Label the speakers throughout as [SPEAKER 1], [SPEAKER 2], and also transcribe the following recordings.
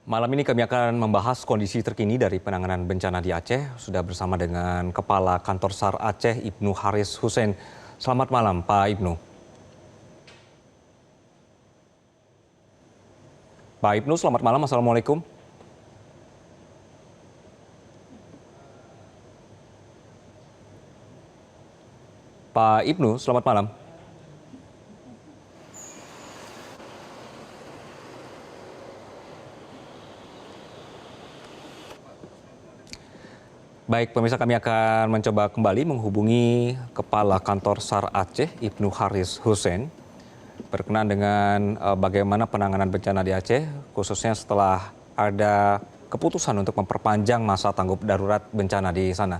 [SPEAKER 1] Malam ini kami akan membahas kondisi terkini dari penanganan bencana di Aceh. Sudah bersama dengan Kepala Kantor SAR Aceh, Ibnu Haris Hussein. Selamat malam, Pak Ibnu. Pak Ibnu, selamat malam. Assalamualaikum. Pak Ibnu, selamat malam. Baik, pemirsa, kami akan mencoba kembali menghubungi Kepala Kantor SAR Aceh, Ibnu Haris Hussein, berkenaan dengan bagaimana penanganan bencana di Aceh, khususnya setelah ada keputusan untuk memperpanjang masa tanggap darurat bencana di sana.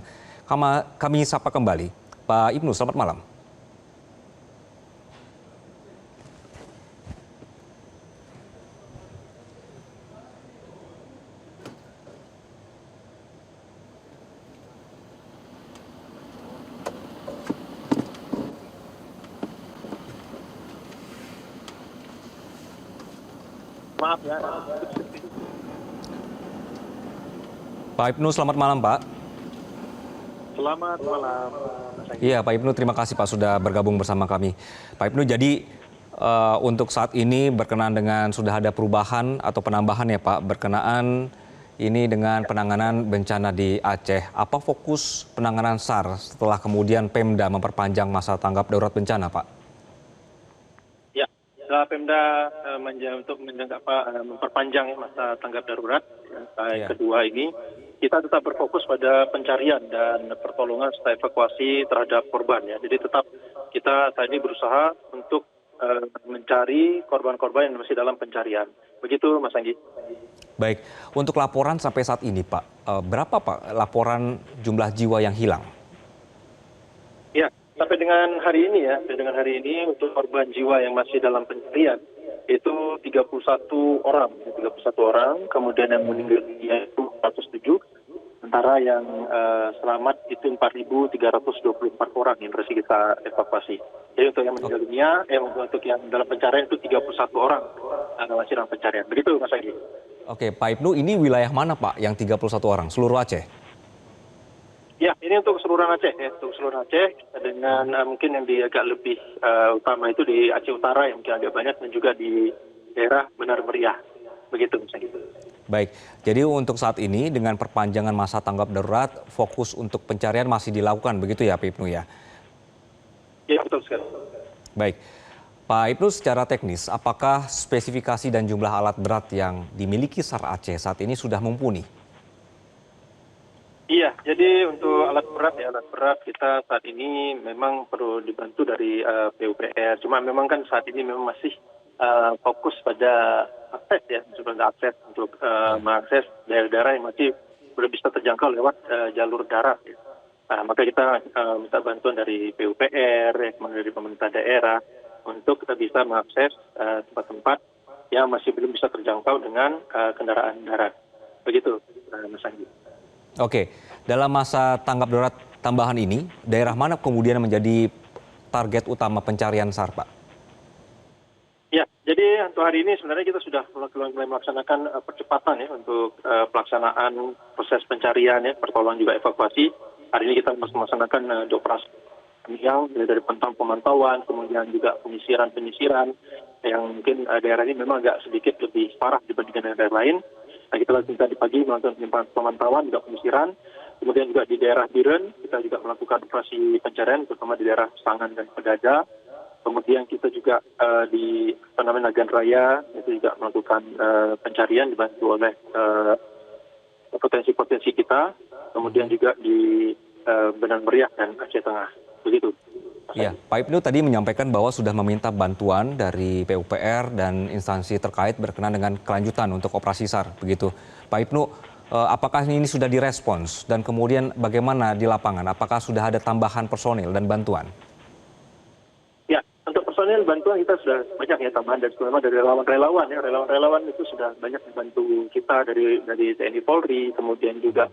[SPEAKER 1] Kami sapa kembali. Pak Ibnu, selamat malam.
[SPEAKER 2] Maaf ya.
[SPEAKER 1] Pak Ibnu, selamat malam, Pak.
[SPEAKER 2] Selamat malam.
[SPEAKER 1] Iya, Pak Ibnu, terima kasih Pak sudah bergabung bersama kami. Pak Ibnu, jadi untuk saat ini berkenaan dengan sudah ada perubahan atau penambahan ya Pak, berkenaan ini dengan penanganan bencana di Aceh. Apa fokus penanganan SAR setelah kemudian Pemda memperpanjang masa tanggap darurat bencana, Pak?
[SPEAKER 2] Ya, Pemda untuk memperpanjang masa tanggap darurat
[SPEAKER 1] Ya.
[SPEAKER 2] kedua ini, kita tetap berfokus pada pencarian dan pertolongan serta evakuasi terhadap korban ya. Jadi tetap kita tadi berusaha untuk mencari korban-korban yang masih dalam pencarian. Begitu, Mas Anggi.
[SPEAKER 1] Baik, untuk laporan sampai saat ini Pak, berapa Pak laporan jumlah jiwa yang hilang?
[SPEAKER 2] Ya, sampai dengan hari ini untuk korban jiwa yang masih dalam pencarian itu 31 orang, kemudian yang meninggal dunia itu 407, sementara yang selamat itu 4.324 orang yang berhasil kita evakuasi. Jadi untuk yang meninggal dunia, untuk yang dalam pencarian itu 31 orang masih dalam pencarian. Begitu, Mas Agi.
[SPEAKER 1] Oke, Pak Ibnu, ini wilayah mana Pak yang 31 orang? Seluruh Aceh?
[SPEAKER 2] Ya, ini untuk keseluruhan Aceh ya, untuk seluruh Aceh dengan mungkin yang di agak lebih utama itu di Aceh Utara yang mungkin agak banyak dan juga di daerah Benar Meriah. Begitu misalnya.
[SPEAKER 1] Baik, jadi untuk saat ini dengan perpanjangan masa tanggap darurat, fokus untuk pencarian masih dilakukan begitu ya Pak Ibnu ya?
[SPEAKER 2] Ya, betul sekali.
[SPEAKER 1] Baik, Pak Ibnu, secara teknis apakah spesifikasi dan jumlah alat berat yang dimiliki SAR Aceh saat ini sudah mumpuni?
[SPEAKER 2] Iya, jadi untuk alat berat kita saat ini memang perlu dibantu dari PUPR. Cuma memang kan saat ini memang masih fokus pada akses ya, akses untuk mengakses daerah-daerah yang masih belum bisa terjangkau lewat jalur darat. Ya. Maka kita minta bantuan dari PUPR, kemudian dari pemerintah daerah untuk kita bisa mengakses tempat-tempat yang masih belum bisa terjangkau dengan kendaraan darat. Begitu, Mas Anggi.
[SPEAKER 1] Oke, dalam masa tanggap darurat tambahan ini, daerah mana kemudian menjadi target utama pencarian SAR, Pak?
[SPEAKER 2] Ya, jadi untuk hari ini sebenarnya kita sudah mulai melaksanakan percepatan ya untuk pelaksanaan proses pencarian ya, pertolongan juga evakuasi. Hari ini kita melaksanakan operasi yang dari pemantauan, kemudian juga penyisiran yang mungkin daerah ini memang agak sedikit lebih parah dibandingkan daerah lain. Nah, kita lakukan tadi pagi melakukan pemantauan juga penyisiran, kemudian juga di daerah Biren kita juga melakukan operasi pencarian terutama di daerah Sangan dan Pedaja. Kemudian kita juga di Nagan Raya itu juga melakukan pencarian dibantu oleh potensi-potensi kita, kemudian juga di Benar Meriah dan Aceh Tengah. Begitu.
[SPEAKER 1] Iya, Pak Ibnu tadi menyampaikan bahwa sudah meminta bantuan dari PUPR dan instansi terkait berkenaan dengan kelanjutan untuk operasi SAR, begitu. Pak Ibnu, apakah ini sudah direspons dan kemudian bagaimana di lapangan? Apakah sudah ada tambahan personil dan bantuan?
[SPEAKER 2] Ya, untuk personil bantuan kita sudah banyak ya tambahan dari relawan-relawan ya. Relawan-relawan itu sudah banyak membantu kita dari TNI Polri, kemudian juga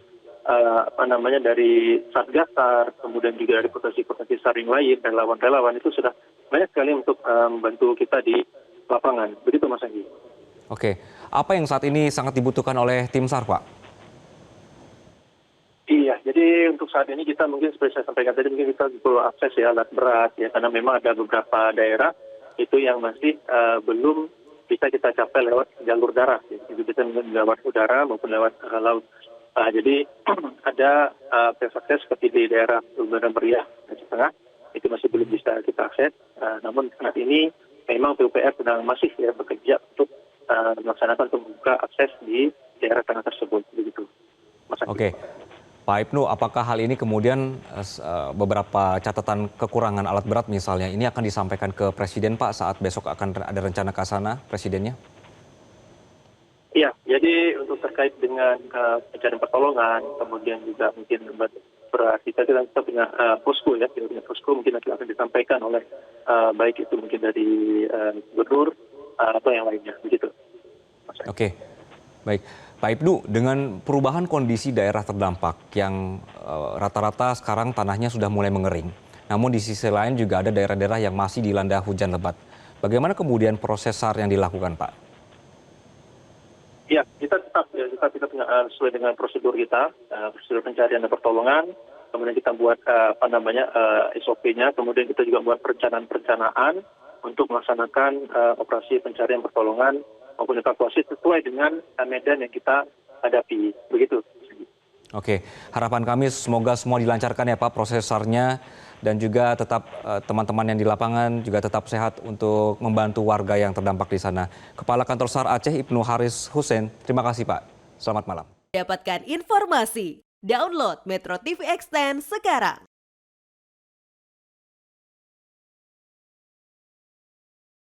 [SPEAKER 2] dari Satgas SAR, kemudian juga dari potensi-potensi SAR yang lain, relawan-relawan itu sudah banyak sekali untuk membantu kita di lapangan. Begitu, Mas Anggi.
[SPEAKER 1] Oke, Apa yang saat ini sangat dibutuhkan oleh tim SAR, Pak?
[SPEAKER 2] Iya, jadi untuk saat ini kita mungkin seperti saya sampaikan tadi, mungkin kita perlu akses ya alat berat ya, karena memang ada beberapa daerah itu yang masih belum bisa kita capai lewat jalur darat, ya. Jadi bisa lewat udara maupun lewat laut. Jadi ada akses seperti di daerah Udara Meriah Aceh Tengah itu masih belum bisa kita akses. Namun saat ini memang PUPR sedang masih ya bekerja untuk melaksanakan membuka akses di daerah tengah tersebut, begitu. Mas Adi.
[SPEAKER 1] Oke. Pak Ibnu, apakah hal ini kemudian beberapa catatan kekurangan alat berat misalnya ini akan disampaikan ke Presiden, Pak, saat besok akan ada rencana ke sana Presidennya?
[SPEAKER 2] Iya, jadi untuk terkait dengan pencarian pertolongan, kemudian juga mungkin beras, kita punya posko ya, kita punya posko mungkin nanti akan disampaikan oleh baik itu mungkin dari gubernur atau yang lainnya, begitu.
[SPEAKER 1] Oke, baik. Pak Ibnu, dengan perubahan kondisi daerah terdampak yang rata-rata sekarang tanahnya sudah mulai mengering, namun di sisi lain juga ada daerah-daerah yang masih dilanda hujan lebat. Bagaimana kemudian proses SAR yang dilakukan, Pak?
[SPEAKER 2] Ya, kita tetap ya, kita punya sesuai dengan prosedur kita, prosedur pencarian dan pertolongan. Kemudian kita buat SOP-nya, kemudian kita juga buat perencanaan untuk melaksanakan operasi pencarian pertolongan maupun evakuasi sesuai dengan medan yang kita hadapi, begitu.
[SPEAKER 1] Oke, harapan kami semoga semua dilancarkan ya Pak proses SAR-nya dan juga tetap teman-teman yang di lapangan juga tetap sehat untuk membantu warga yang terdampak di sana. Kepala Kantor SAR Aceh Ibnu Haris Hussein, terima kasih Pak. Selamat malam.
[SPEAKER 3] Dapatkan informasi, download Metro TV Extend sekarang.